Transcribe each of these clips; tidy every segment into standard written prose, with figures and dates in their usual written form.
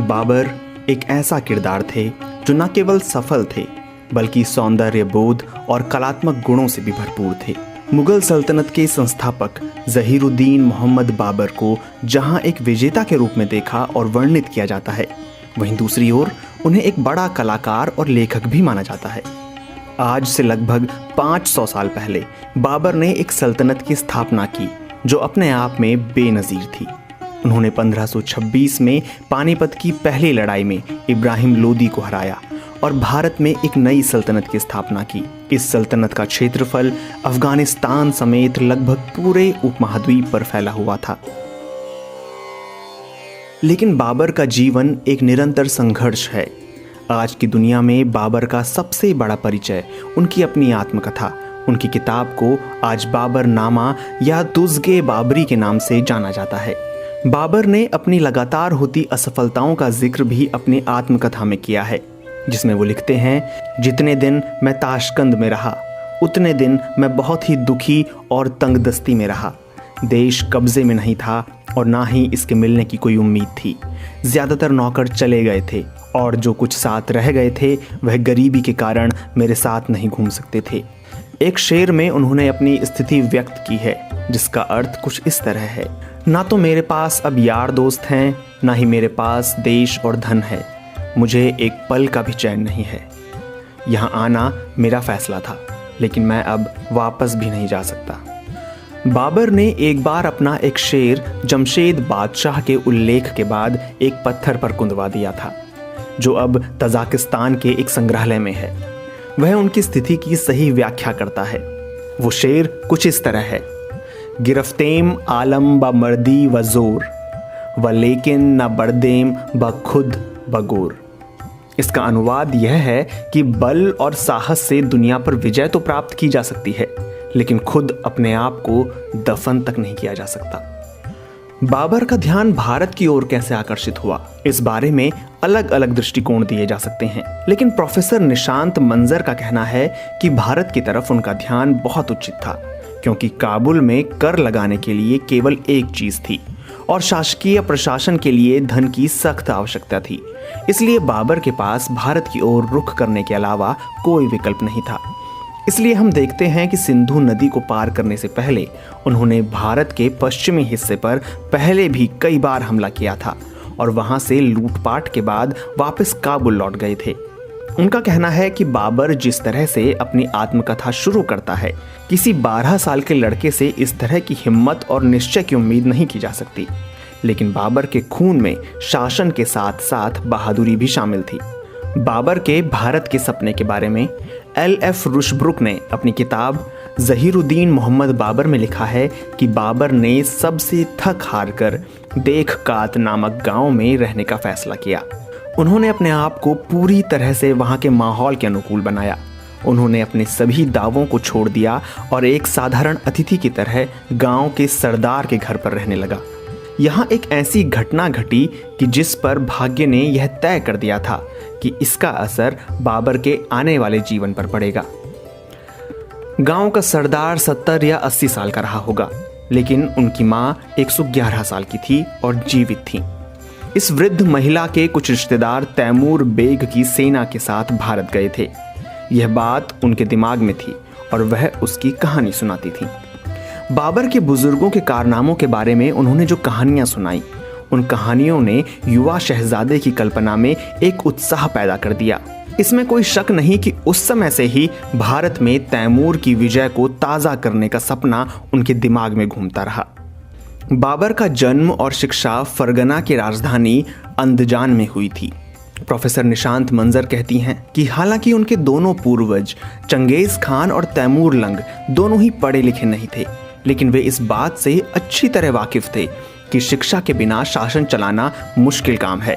बाबर एक ऐसा किरदार थे जो न केवल सफल थे बल्कि सौंदर्य बोध और कलात्मक गुणों से भी भरपूर थे। मुगल सल्तनत के संस्थापक ज़हीरुद्दीन मोहम्मद बाबर को जहां एक विजेता के रूप में देखा और वर्णित किया जाता है, वहीं दूसरी ओर उन्हें एक बड़ा कलाकार और लेखक भी माना जाता है। आज से लगभग 500 साल पहले बाबर ने एक सल्तनत की स्थापना की जो अपने आप में बेनज़ीर थी। उन्होंने 1526 में पानीपत की पहली लड़ाई में इब्राहिम लोदी को हराया और भारत में एक नई सल्तनत की स्थापना की। इस सल्तनत का क्षेत्रफल अफगानिस्तान समेत लगभग पूरे उपमहाद्वीप पर फैला हुआ था। लेकिन बाबर का जीवन एक निरंतर संघर्ष है। आज की दुनिया में बाबर का सबसे बड़ा परिचय उनकी अपनी आत्मकथा, उनकी किताब को आज बाबर नामा या तुज़्गे बाबरी के नाम से जाना जाता है। बाबर ने अपनी लगातार होती असफलताओं का जिक्र भी अपनी आत्मकथा में किया है, जिसमें वो लिखते हैं, जितने दिन मैं ताशकंद में रहा उतने दिन मैं बहुत ही दुखी और तंगदस्ती में रहा। देश कब्जे में नहीं था और ना ही इसके मिलने की कोई उम्मीद थी। ज़्यादातर नौकर चले गए थे और जो कुछ साथ रह गए थे वह गरीबी के कारण मेरे साथ नहीं घूम सकते थे। एक शेर में उन्होंने अपनी स्थिति व्यक्त की है जिसका अर्थ कुछ इस तरह है, ना तो मेरे पास अब यार दोस्त हैं, ना ही मेरे पास देश और धन है। मुझे एक पल का भी चैन नहीं है। यहाँ आना मेरा फैसला था, लेकिन मैं अब वापस भी नहीं जा सकता। बाबर ने एक बार अपना एक शेर जमशेद बादशाह के उल्लेख के बाद एक पत्थर पर कुंदवा दिया था, जो अब तजाकिस्तान के एक संग्रहालय में है। वह उनकी स्थिति की सही व्याख्या करता है। वो शेर कुछ इस तरह है, गिरफ्तेम आलम ब मर्दी व जोर व लेकिन न बर्देम ब खुद बगोर। इसका अनुवाद यह है कि बल और साहस से दुनिया पर विजय तो प्राप्त की जा सकती है, लेकिन खुद अपने आप को दफन तक नहीं किया जा सकता। बाबर का ध्यान भारत की ओर कैसे आकर्षित हुआ, इस बारे में अलग अलग दृष्टिकोण दिए जा सकते हैं, लेकिन प्रोफेसर निशांत मंजर का कहना है कि भारत की तरफ उनका ध्यान बहुत उचित था, क्योंकि काबुल में कर लगाने के लिए केवल एक चीज थी और शासकीय प्रशासन के लिए धन की सख्त आवश्यकता थी। इसलिए बाबर के पास भारत की ओर रुख करने के अलावा कोई विकल्प नहीं था। इसलिए हम देखते हैं कि सिंधु नदी को पार करने से पहले उन्होंने भारत के पश्चिमी हिस्से पर पहले भी कई बार हमला किया था और वहां से लूटपाट के बाद वापस काबुल लौट गए थे। उनका कहना है कि बाबर जिस तरह से अपनी आत्मकथा शुरू करता है, किसी 12 साल के लड़के से इस तरह की हिम्मत और निश्चय की उम्मीद नहीं की जा सकती। लेकिन बाबर के खून में शासन के साथ साथ बहादुरी भी शामिल थी। बाबर के भारत के सपने के बारे में L.F. रुशब्रुक ने अपनी किताब ज़हीरुद्दीन मोहम्मद बाबर में लिखा है कि बाबर ने सबसे थक हार कर देख कात नामक गांव में रहने का फैसला किया। उन्होंने अपने आप को पूरी तरह से वहां के माहौल के अनुकूल बनाया। उन्होंने अपने सभी दावों को छोड़ दिया और एक साधारण अतिथि की तरह गांव के सरदार के घर पर रहने लगा। यहाँ एक ऐसी घटना घटी कि जिस पर भाग्य ने यह तय कर दिया था कि इसका असर बाबर के आने वाले जीवन पर पड़ेगा। गांव का सरदार 70 या 80 साल का रहा होगा, लेकिन उनकी माँ 111 साल की थी और जीवित थी। इस वृद्ध महिला के कुछ रिश्तेदार तैमूर बेग की सेना के साथ भारत गए थे। यह बात उनके दिमाग में थी और वह उसकी कहानी सुनाती थी। बाबर के बुजुर्गों के कारनामों के बारे में उन्होंने जो कहानियां सुनाई, उन कहानियों ने युवा शहजादे की कल्पना में एक उत्साह पैदा कर दिया। इसमें कोई शक नहीं कि उस समय से ही भारत में तैमूर की विजय को ताज़ा करने का सपना उनके दिमाग में घूमता रहा। बाबर का जन्म और शिक्षा फरगना की राजधानी अंदजान में हुई थी। प्रोफेसर निशांत मंजर कहती हैं कि हालांकि उनके दोनों पूर्वज चंगेज खान और तैमूर लंग दोनों ही पढ़े लिखे नहीं थे, लेकिन वे इस बात से अच्छी तरह वाकिफ थे कि शिक्षा के बिना शासन चलाना मुश्किल काम है।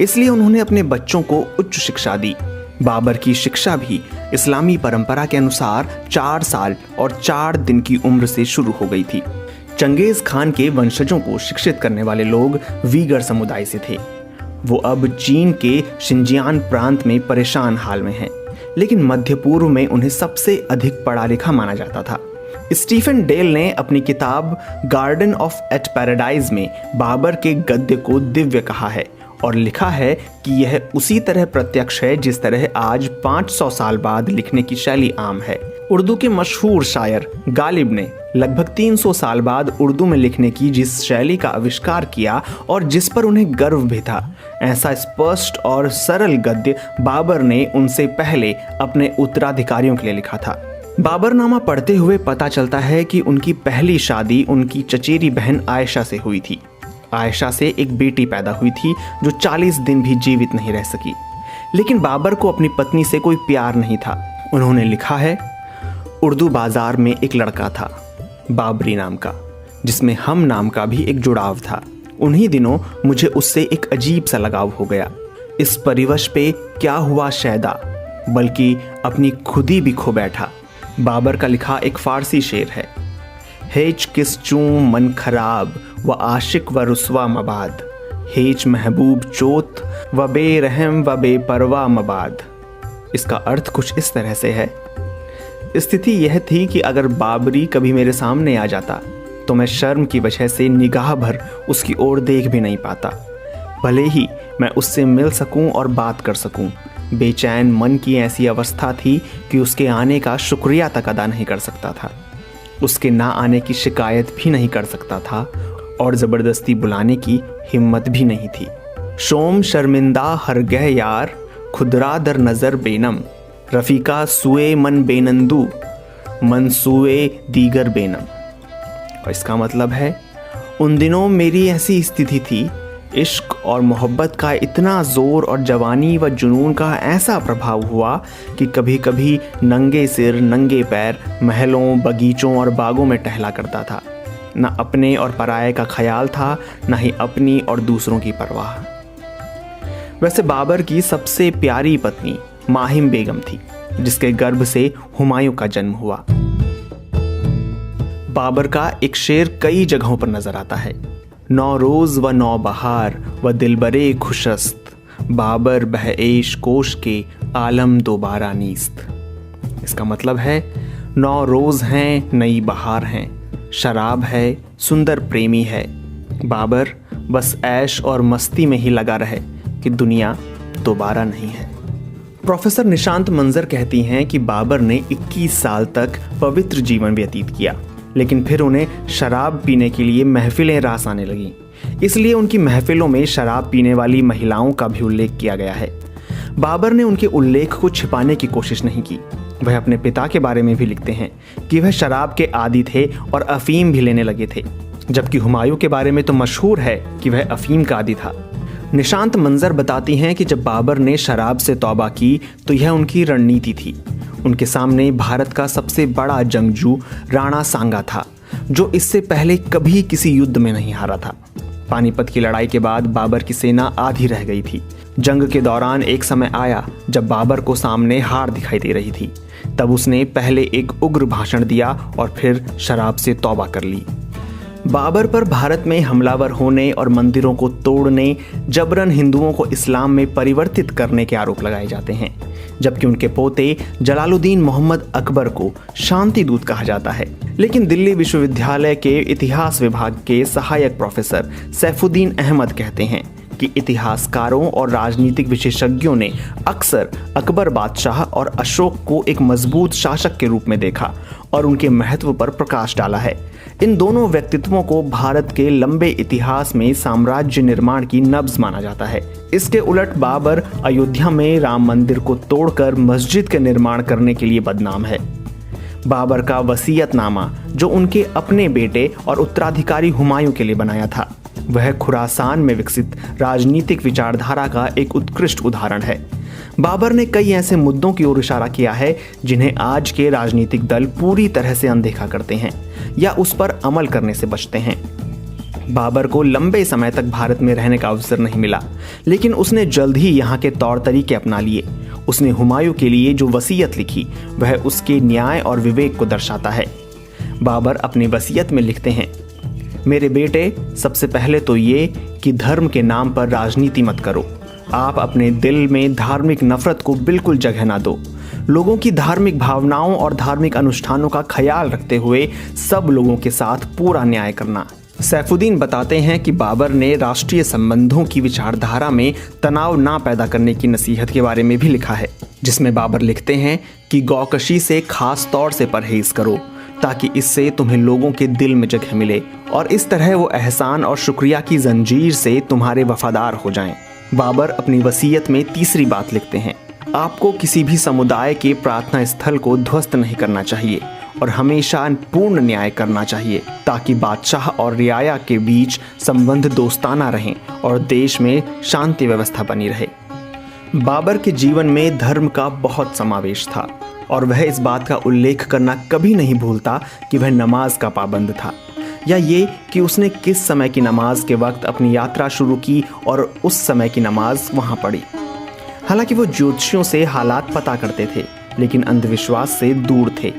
इसलिए उन्होंने अपने बच्चों को उच्च शिक्षा दी। बाबर की शिक्षा भी इस्लामी परंपरा के अनुसार 4 साल और 4 दिन की उम्र से शुरू हो गई थी। चंगेज खान के वंशजों को शिक्षित करने वाले लोग वीगर समुदाय से थे। वो अब चीन के शिंजियान प्रांत में परेशान हाल में हैं, लेकिन मध्य पूर्व में उन्हें सबसे अधिक पढ़ा लिखा माना जाता था। स्टीफन डेल ने अपनी किताब गार्डन ऑफ एट पैराडाइज में बाबर के गद्य को दिव्य कहा है और लिखा है कि यह उसी तरह प्रत्यक्ष है जिस तरह आज 500 साल बाद लिखने की शैली आम है। उर्दू के मशहूर शायर गालिब ने लगभग 300 साल बाद उर्दू में लिखने की जिस शैली का आविष्कार किया और जिस पर उन्हें गर्व भी था, ऐसा स्पष्ट और सरल गद्य बाबर ने उनसे पहले अपने उत्तराधिकारियों के लिए लिखा था। बाबरनामा पढ़ते हुए पता चलता है कि उनकी पहली शादी उनकी चचेरी बहन आयशा से हुई थी। आयशा से एक बेटी पैदा हुई थी जो 40 दिन भी जीवित नहीं रह सकी। लेकिन बाबर को अपनी पत्नी से कोई प्यार नहीं था। उन्होंने लिखा है, उर्दू बाजार में एक लड़का था बाबरी नाम का, जिसमें हम नाम का भी एक जुड़ाव था। उन्हीं दिनों मुझे उससे एक अजीब सा लगाव हो गया। इस परिवश पे क्या हुआ शैदा, बल्कि अपनी खुदी भी खो बैठा। बाबर का लिखा एक फारसी शेर है, हेज किस चूं मन खराब व आशिक व रुस्वा मबाद, हेज महबूब चोत व बेरहम व बेपरवा मबाद। इसका अर्थ कुछ इस तरह से है, स्थिति यह थी कि अगर बाबरी कभी मेरे सामने आ जाता तो मैं शर्म की वजह से निगाह भर उसकी ओर देख भी नहीं पाता। भले ही मैं उससे मिल सकूं और बात कर सकूं, बेचैन मन की ऐसी अवस्था थी कि उसके आने का शुक्रिया तक अदा नहीं कर सकता था, उसके ना आने की शिकायत भी नहीं कर सकता था और ज़बरदस्ती बुलाने की हिम्मत भी नहीं थी। शोम शर्मिंदा हरगह यार खुदरा दर नज़र बेनम, रफ़ीका सुए मन बेनंदू मनसूए दीगर बेनम। और इसका मतलब है, उन दिनों मेरी ऐसी स्थिति थी, इश्क और मोहब्बत का इतना ज़ोर और जवानी व जुनून का ऐसा प्रभाव हुआ कि कभी कभी नंगे सिर नंगे पैर महलों बगीचों और बागों में टहला करता था। न अपने और पराये का ख्याल था, न ही अपनी और दूसरों की परवाह। वैसे बाबर की सबसे प्यारी पत्नी माहिम बेगम थी, जिसके गर्भ से हुमायूं का जन्म हुआ। बाबर का एक शेर कई जगहों पर नजर आता है, नौ रोज़ व नौ बहार व दिलबरे खुशस्त, बाबर बहएश कोश के आलम दोबारा नीस्त। इसका मतलब है, 9 रोज़ हैं, नई बहार हैं, शराब है, सुंदर प्रेमी है, बाबर बस ऐश और मस्ती में ही लगा रहे कि दुनिया दोबारा नहीं है। प्रोफेसर निशांत मंजर कहती हैं कि बाबर ने 21 साल तक पवित्र जीवन व्यतीत किया, लेकिन फिर उन्हें शराब पीने के लिए महफिलें रास आने लगीं। इसलिए उनकी महफिलों में शराब पीने वाली महिलाओं का भी उल्लेख किया गया है। बाबर ने उनके उल्लेख को छिपाने की कोशिश नहीं की। वह अपने पिता के बारे में भी लिखते हैं कि वह शराब के आदी थे और अफीम भी लेने लगे थे, जबकि हुमायूं के बारे में तो मशहूर है कि वह अफीम का आदी था। निशांत मंजर बताती हैं कि जब बाबर ने शराब से तौबा की तो यह उनकी रणनीति थी। उनके सामने भारत का सबसे बड़ा जंगजू राणा सांगा था, जो इससे पहले कभी किसी युद्ध में नहीं हारा था। पानीपत की लड़ाई के बाद बाबर की सेना आधी रह गई थी। जंग के दौरान एक समय आया जब बाबर को सामने हार दिखाई दे रही थी। तब उसने पहले एक उग्र भाषण दिया और फिर शराब से तौबा कर ली। बाबर पर भारत में हमलावर होने और मंदिरों को तोड़ने, जबरन हिंदुओं को इस्लाम में परिवर्तित करने के आरोप लगाए जाते हैं, जबकि उनके पोते जलालुद्दीन मोहम्मद अकबर को शांति दूत कहा जाता है। लेकिन दिल्ली विश्वविद्यालय के इतिहास विभाग के सहायक प्रोफेसर सैफुद्दीन अहमद कहते हैं कि इतिहासकारों और राजनीतिक विशेषज्ञों ने अक्सर अकबर बादशाह और अशोक को एक मजबूत शासक के रूप में देखा और उनके महत्व पर प्रकाश डाला है। इन दोनों व्यक्तित्वों को भारत के लंबे इतिहास में साम्राज्य निर्माण की नब्ज माना जाता है। इसके उलट बाबर अयोध्या में राम मंदिर को तोड़कर मस्जिद के निर्माण करने के लिए बदनाम है। बाबर का वसीयतनामा, जो उनके अपने बेटे और उत्तराधिकारी हुमायूं के लिए बनाया था, वह खुरासान में विकसित राजनीतिक विचारधारा का एक उत्कृष्ट उदाहरण है। बाबर ने कई ऐसे मुद्दों की ओर इशारा किया है जिन्हें आज के राजनीतिक दल पूरी तरह से अनदेखा करते हैं या उस पर अमल करने से बचते हैं। बाबर को लंबे समय तक भारत में रहने का अवसर नहीं मिला, लेकिन उसने जल्द ही यहाँ के तौर तरीके अपना लिए। उसने हुमायूं के लिए जो वसीयत लिखी वह उसके न्याय और विवेक को दर्शाता है। बाबर अपनी वसीयत में लिखते हैं, मेरे बेटे, सबसे पहले तो ये कि धर्म के नाम पर राजनीति मत करो। आप अपने दिल में धार्मिक नफरत को बिल्कुल जगह ना दो। लोगों की धार्मिक भावनाओं और धार्मिक अनुष्ठानों का ख्याल रखते हुए सब लोगों के साथ पूरा न्याय करना। सैफुद्दीन बताते हैं कि बाबर ने राष्ट्रीय संबंधों की विचारधारा में तनाव ना पैदा करने की नसीहत के बारे में भी लिखा है, जिसमें बाबर लिखते हैं कि गौकशी से खास तौर से परहेज करो ताकि इससे तुम्हें लोगों के दिल में जगह मिले और इस तरह वो एहसान और शुक्रिया की जंजीर से तुम्हारे वफादार हो जाएं। बाबर अपनी वसीयत में तीसरी बात लिखते हैं, आपको किसी भी समुदाय के प्रार्थना स्थल को ध्वस्त नहीं करना चाहिए और हमेशा पूर्ण न्याय करना चाहिए ताकि बादशाह और रियाया के बीच संबंध दोस्ताना रहें और देश में शांति व्यवस्था बनी रहे। बाबर के जीवन में धर्म का बहुत समावेश था और वह इस बात का उल्लेख करना कभी नहीं भूलता कि वह नमाज का पाबंद था, या ये कि उसने किस समय की नमाज के वक्त अपनी यात्रा शुरू की और उस समय की नमाज वहाँ पढ़ी। हालांकि वो ज्योतिषियों से हालात पता करते थे लेकिन अंधविश्वास से दूर थे,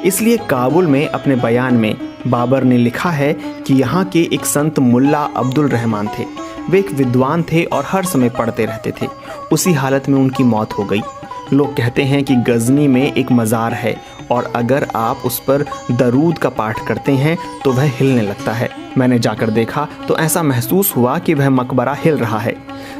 इसलिए काबुल में अपने बयान में बाबर ने लिखा है कि यहाँ के एक संत मुल्ला अब्दुल रहमान थे। वे एक विद्वान थे और हर समय पढ़ते रहते थे। उसी हालत में उनकी मौत हो गई। लोग कहते हैं कि गजनी में एक मज़ार है और अगर आप उस पर दरूद का पाठ करते हैं तो वह हिलने लगता है। मैंने जाकर देखा तो ऐसा महसूस हुआ कि वह मकबरा हिल रहा है।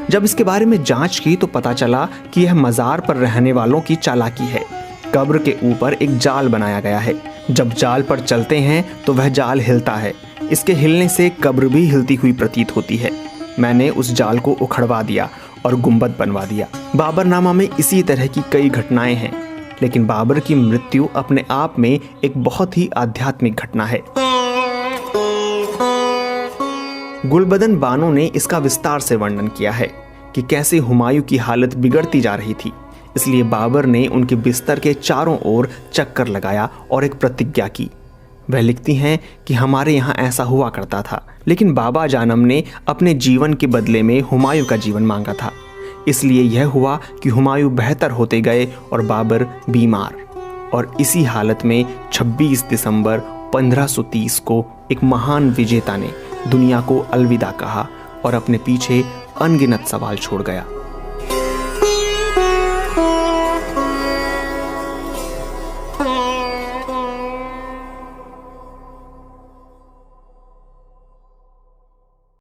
जब इसके बारे में जांच की तो पता चला कि यह मज़ार पर रहने वालों की चालाकी है। कब्र के ऊपर एक जाल बनाया गया है। जब जाल पर चलते हैं तो वह जाल हिलता है। इसके हिलने से कब्र भी हिलती हुई प्रतीत होती है। मैंने उस जाल को उखड़वा दिया और गुंबद बनवा दिया। बाबरनामा में इसी तरह की कई घटनाएं हैं, लेकिन बाबर की मृत्यु अपने आप में एक बहुत ही आध्यात्मिक घटना है। गुलबदन बानो ने इसका विस्तार से वर्णन किया है कि कैसे हुमायूं की हालत बिगड़ती जा रही थी। इसलिए बाबर ने उनके बिस्तर के चारों ओर चक्कर लगाया और एक प्रतिज्ञा की। वह लिखती हैं कि हमारे यहाँ ऐसा हुआ करता था, लेकिन बाबा जानम ने अपने जीवन के बदले में हुमायूं का जीवन मांगा था। इसलिए यह हुआ कि हुमायूं बेहतर होते गए और बाबर बीमार। और इसी हालत में 26 दिसंबर 1530 को एक महान विजेता ने दुनिया को अलविदा कहा और अपने पीछे अनगिनत सवाल छोड़ गया।